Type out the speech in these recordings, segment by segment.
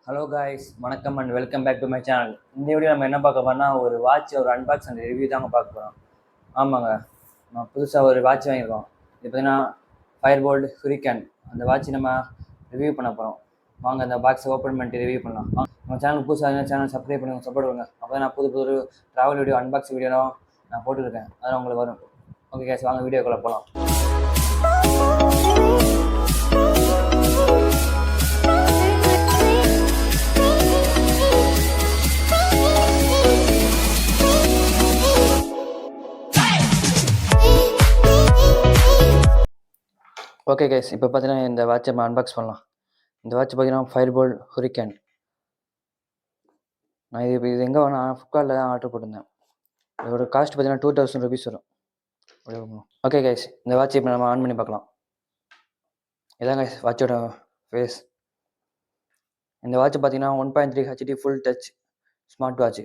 Hello guys, வணக்கம் and welcome back to my channel. இந்த video நம்ம என்ன பார்க்க போறோம்னா, ஒரு வாட்ச் ஒரு அன்பாக்ஸ் அண்ட் ரிவ்யூ தாங்க பார்க்க போகிறோம். ஆமாங்க, நம்ம புதுசாக ஒரு வாட்ச் வாங்கியிருக்கோம். இது பார்த்தீங்கன்னா ஃபயர்போல்ட் ஹுரிகேன். அந்த வாட்ச் நம்ம ரிவ்யூ பண்ண போகிறோம். வாங்க அந்த பாக்ஸை ஓப்பன் பண்ணிட்டு ரிவ்யூ பண்ணலாம். நம்ம சேனல் புதுசாக சேனல் சப்ஸ்கிரைப் பண்ணி சப்போர்ட் பண்ணுங்க. அப்போ நான் புது புது ட்ராவல் வீடியோ அன்பாக்ஸ் வீடியோலாம் நான் போட்டுருக்கேன், அதெல்லாம் உங்களுக்கு வரும். ஓகே காய்ஸ், வாங்க வீடியோக்குள்ளே போகலாம். ஓகே கைஸ், இப்போ பார்த்தீங்கன்னா இந்த வாட்சை நம்ம அன்பாக்ஸ் பண்ணலாம். இந்த வாட்ச் பார்த்தீங்கன்னா ஃபயர்போல்ட் ஹுரிகேன். நான் இது எங்கே வேணா ஃப்ளிப்கார்ட்டில் தான் ஆர்டர் போட்டிருந்தேன். இதோட காஸ்ட் பார்த்தீங்கன்னா 2000 rupees வரும். ஓகே கைஸ், இந்த வாட்ச் இப்போ நம்ம ஆன் பண்ணி பார்க்கலாம். இதான் கைஸ் வாட்சோட ஃபேஸ். இந்த வாட்ச் பார்த்தீங்கன்னா 1.3 HD full touch smart watch.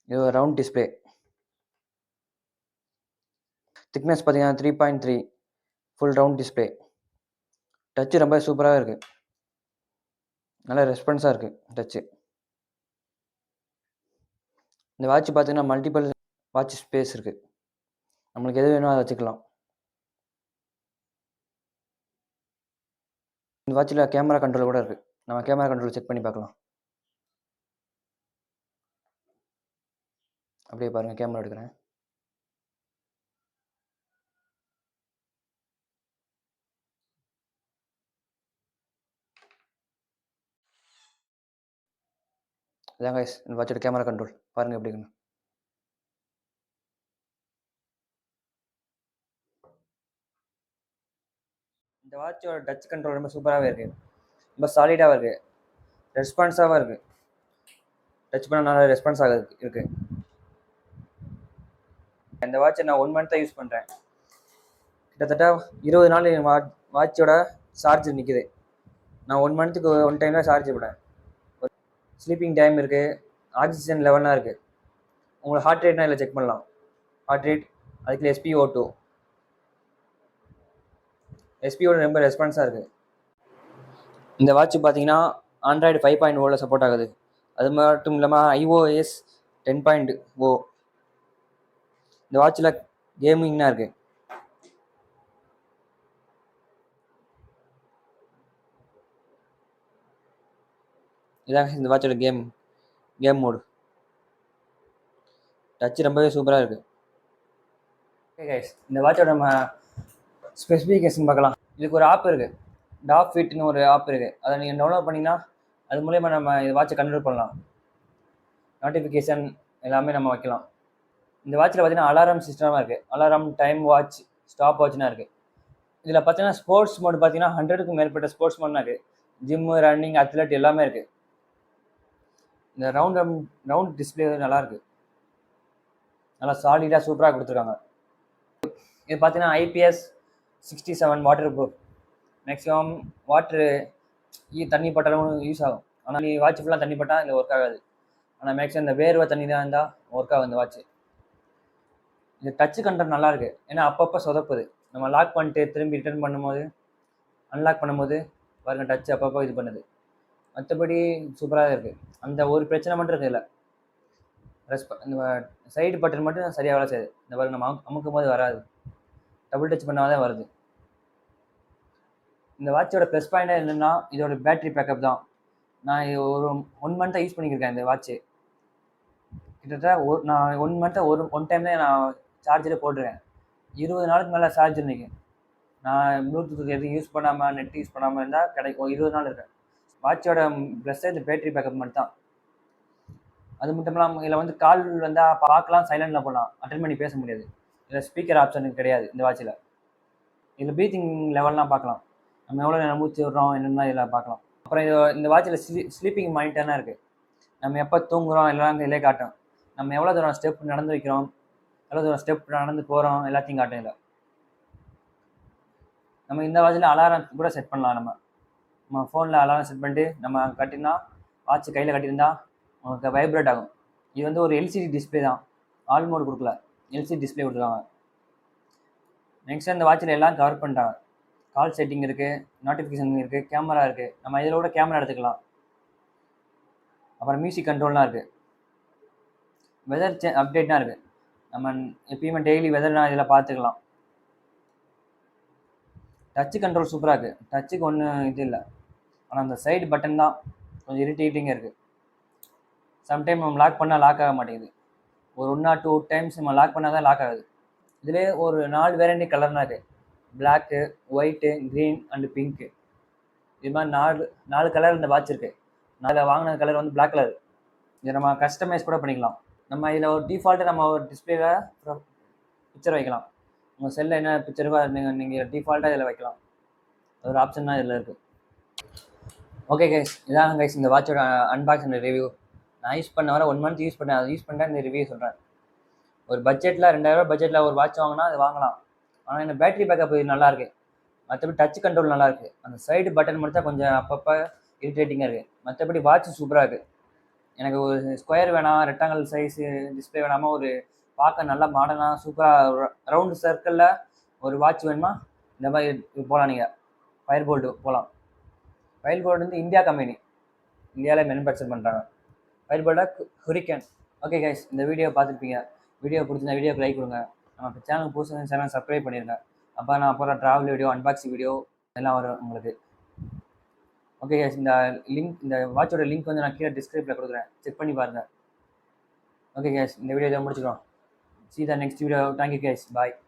இது ஒரு ரவுண்ட் டிஸ்பிளே. திக்னஸ் பார்த்தீங்கன்னா 3.3 ஃபுல் ரவுண்ட் டிஸ்பிளே. டச்சு ரொம்ப சூப்பராக இருக்குது, நல்லா ரெஸ்பான்ஸாக இருக்குது டச்சு. இந்த வாட்ச் பார்த்தீங்கன்னா மல்டிபிள் வாட்ச் ஸ்பேஸ் இருக்குது, நம்மளுக்கு எது வேணுமோ அதை வச்சுக்கலாம். இந்த வாட்சில் கேமரா கண்ட்ரோல் கூட இருக்குது, நம்ம கேமரா கண்ட்ரோல் செக் பண்ணி பார்க்கலாம். அப்படியே பாருங்கள், கேமரா எடுக்கிறேன். இதான் கைஸ் இந்த வாட்சோட கேமரா கண்ட்ரோல், பாருங்கள் எப்படி இருக்குன்னு. இந்த வாட்சோட டச் கண்ட்ரோல் ரொம்ப சூப்பராகவே இருக்குது, ரொம்ப சாலிடாகவும் இருக்குது, ரெஸ்பான்ஸாகவும் இருக்குது. டச் பண்ண நல்லா ரெஸ்பான்ஸ் ஆகுது இருக்குது. இந்த வாட்சை நான் 1 month யூஸ் பண்ணுறேன். கிட்டத்தட்ட 20 நாள் என் வாட்சோட சார்ஜ் நிற்கிது. நான் 1 monthக்கு 1 time தான் சார்ஜ் விடுறேன். ஸ்லீப்பிங் டைம் இருக்குது, ஆக்சிஜன் லெவல்லாம் இருக்குது. உங்களுக்கு ஹார்ட் ரேட்னா இதில் செக் பண்ணலாம். ஹார்ட் ரேட், அதுக்கு SpO2 ரொம்ப ரெஸ்பான்ஸாக இருக்குது. இந்த வாட்ச் பார்த்தீங்கன்னா ஆண்ட்ராய்டு 5.0 சப்போர்ட் ஆகுது. அது மட்டும் இல்லாமல் iOS 10.0. இந்த வாட்சில் கேமிங்னா இருக்குது. இதான் இந்த வாட்சோட கேம் மோடு. டச் ரொம்பவே சூப்பராக இருக்குது. ஓகே கைஸ், இந்த வாட்சோட நம்ம ஸ்பெசிஃபிகேஷன் பார்க்கலாம். இதுக்கு ஒரு ஆப் இருக்குது, டாப் ஃபிட்னு ஒரு ஆப் இருக்குது. அதை நீங்கள் டவுன்லோட் பண்ணிங்கன்னா அது மூலயமா நம்ம இந்த வாட்சை கண்ட்ரோல் பண்ணலாம். நோட்டிஃபிகேஷன் எல்லாமே நம்ம வைக்கலாம். இந்த வாட்சில் பார்த்தீங்கன்னா அலாரம் சிஸ்டமாக இருக்குது. அலாரம், டைம் வாட்ச், ஸ்டாப் வாட்ச்னா இருக்குது. இதில் பார்த்தீங்கன்னா ஸ்போர்ட்ஸ் மோட் பார்த்தீங்கன்னா 100க்கும் மேற்பட்ட ஸ்போர்ட்ஸ் மோட்னா இருக்குது. ஜிம்மு, ரன்னிங், அத்லெட் எல்லாமே இருக்குது. இந்த ரவுண்ட் டிஸ்பிளே நல்லாயிருக்கு, நல்லா சாலிடாக சூப்பராக கொடுத்துருக்காங்க. இது பார்த்தீங்கன்னா IPS 67 water proof. Maximum water தண்ணி பட்டாலும் யூஸ் ஆகும். ஆனால் நீ வாட்ச் ஃபுல்லாக தண்ணி பட்டால் இதில் ஒர்க் ஆகாது. ஆனால் மேக்ஸிமம் இந்த வேர்வை தண்ணி தான் இருந்தால் ஒர்க் ஆகும் இந்த வாட்ச். இந்த டச்சு கண்ட்ரோல் நல்லாயிருக்கு, ஏன்னா அப்பப்போ சொதப்புது. நம்ம லாக் பண்ணிட்டு திரும்பி ரிட்டர்ன் பண்ணும்போது, அன்லாக் பண்ணும்போது பாருங்கள் டச் அப்பப்போ இது பண்ணுது. மற்றபடி சூப்பராக இருக்குது. அந்த ஒரு பிரச்சனை மட்டும் இருக்குது இல்லை, இந்த சைடு பட்டன் மட்டும் சரியாக வேலை செய்யுது. இந்த பாருங்க, நம்ம அமுக்கும் போது வராது, டபுள் டச் பண்ணால் தான் வருது. இந்த வாட்சோட ப்ளஸ் பாயிண்ட் என்னென்னா இதோட பேட்டரி பேக்கப் தான். நான் ஒரு 1 month யூஸ் பண்ணியிருக்கேன் இந்த வாட்ச்சு. கிட்டத்தட்ட நான் 1 month ஒன் டைம் தான் நான் சார்ஜரே போட்டுருக்கேன். 20 நாளுக்கு மேலே சார்ஜ் நிற்கும். நான் ப்ளூடூத் எதுவும் யூஸ் பண்ணாமல், நெட் யூஸ் பண்ணாமல் இருந்தால் கிடைக்கும் 20 நாள் இருக்கேன். வாட்சோட ப்ளஸ்ஸே இந்த பேட்டரி பேக்கப் மட்டும் தான். அது மட்டும் இல்லாமல் இதில் வந்து கால் வந்தால் பார்க்கலாம், சைலண்டில் போடலாம், அட்டன் பண்ணி பேச முடியாது. இதில் ஸ்பீக்கர் ஆப்ஷன் கிடையாது இந்த வாட்சில். இதில் ப்ரீத்திங் லெவல்லாம் பார்க்கலாம், நம்ம எவ்வளோ நேரம் மூச்சு விடுறோம் என்னென்னா இதில் பார்க்கலாம். அப்புறம் இந்த வாட்சில் ஸ்லீப்பிங் மானிட்டர்னா இருக்குது. நம்ம எப்போ தூங்குகிறோம் எல்லாம் இதிலே காட்டும். நம்ம எவ்வளோ தூரம் ஸ்டெப் நடந்து வைக்கிறோம், எவ்வளோ தூரம் ஸ்டெப் நடந்து போகிறோம் எல்லாத்தையும் காட்டும் இதில். நம்ம இந்த வாட்சில் அலாரம் கூட செட் பண்ணலாம். நம்ம ஃபோனில் அலாரம் செட் பண்ணிட்டு நம்ம கட்டினா, வாட்ச் கையில் கட்டியிருந்தா உங்களுக்கு வைப்ரேட் ஆகும். இது வந்து ஒரு LCD டிஸ்பிளே தான், ஆல் மோட் கொடுக்கல, LCD டிஸ்பிளே கொடுத்துருக்காங்க. நெக்ஸ்ட் இந்த வாட்சில் எல்லாம் கவர் பண்ணிட்டாங்க. கால் செட்டிங் இருக்குது, நோட்டிஃபிகேஷன் இருக்குது, கேமரா இருக்குது. நம்ம இதில் கூட கேமரா எடுத்துக்கலாம். அப்புறம் மியூசிக் கண்ட்ரோல்லாம் இருக்குது. வெதர் அப்டேட்லாம் இருக்குது. நம்ம எப்பயுமே டெய்லி வெதர்லாம் இதில் பார்த்துக்கலாம். டச்சு கண்ட்ரோல் சூப்பராக இருக்குது. டச்சுக்கு ஒன்றும் இது இல்லை. ஆனால் அந்த சைடு பட்டன் தான் கொஞ்சம் இரிட்டேட்டிங்காக இருக்குது. சம்டைம் நம்ம லாக் பண்ணால் லாக் ஆக மாட்டேங்குது. ஒரு 1 or 2 டைம்ஸ் நம்ம லாக் பண்ணால் தான் லாக் ஆகுது. இதிலே ஒரு 4 வேரியண்டி கலர்னா இருக்குது. Black, white, green and pink. இது மாதிரி 4 கலர் இந்த வாட்ச் இருக்குது. நான் வாங்கின கலர் வந்து பிளாக் கலர். இதை நம்ம கஸ்டமைஸ் கூட பண்ணிக்கலாம். நம்ம இதில் ஒரு டிஃபால்ட்டு நம்ம ஒரு டிஸ்பிளேல பிக்சர் வைக்கலாம். உங்கள் செல்லில் என்ன பிக்சர் இருக்கோ அதை நீங்கள் டிஃபால்ட்டாக இதில் வைக்கலாம். ஒரு ஆப்ஷன் தான் இதில் இருக்குது. ஓகே கைஸ், இதான் கைஸ் இந்த வாட்சோட அன்பாக்சிங் ரிவ்யூ. நான் யூஸ் பண்ண வர 1 மந்த் யூஸ் பண்ணேன். அதை யூஸ் பண்ணிட்டேன் இந்த ரிவ்யூ சொல்கிறேன். ஒரு பட்ஜெட்டில் 2000 பட்ஜெட்டில் ஒரு வாட்ச் வாங்கினா அது வாங்கலாம். ஆனால் இந்த பேட்டரி பேக்கப் இது நல்லாயிருக்கு. மற்றபடி டச் கண்ட்ரோல் நல்லாயிருக்கு. அந்த சைடு பட்டன் மட்டும் தான் கொஞ்சம் அப்பப்போ இரிட்டேட்டிங்காக இருக்குது. மற்றபடி வாட்ச் சூப்பராக இருக்குது. எனக்கு ஒரு ஸ்கொயர் வேணாம், ரெக்டாங்கிள் சைஸு டிஸ்பிளே வேணாமல் ஒரு பார்க்க நல்லா மாடர்னாக சூப்பராக ரவுண்டு சர்க்கிளில் ஒரு வாட்ச் வேணுமா இந்த மாதிரி போகலாம். நீங்கள் ஃபயர்போல்ட் போகலாம். ஃபயர்போல்ட் வந்து இந்தியா கம்பெனி, இந்தியாவில் மேனுஃபேக்சர் பண்ணுறாங்க. ஃபயர்போல்ட் ஹுரிகேன். ஓகே கைஸ், இந்த வீடியோ பார்த்துருப்பீங்க. வீடியோ பிடிச்சிருந்தா வீடியோக்கு லைக் கொடுங்க. நம்ம சேனலுக்கு புதுசாக சேனல் சப்ஸ்கிரைப் பண்ணிடுங்க. அப்போ நான் போகிற ட்ராவல் வீடியோ, அன்பாக்சிங் வீடியோ எல்லாம் வரும் உங்களுக்கு. ஓகே கைஸ், இந்த வாட்சோட லிங்க் வந்து நான் கீழே டிஸ்கிரிப்ஷனில் கொடுக்குறேன். செக் பண்ணி பாருங்கள். ஓகே கைஸ், இந்த video முடிச்சுக்கிறோம். See you the next video. Thank you guys. Bye.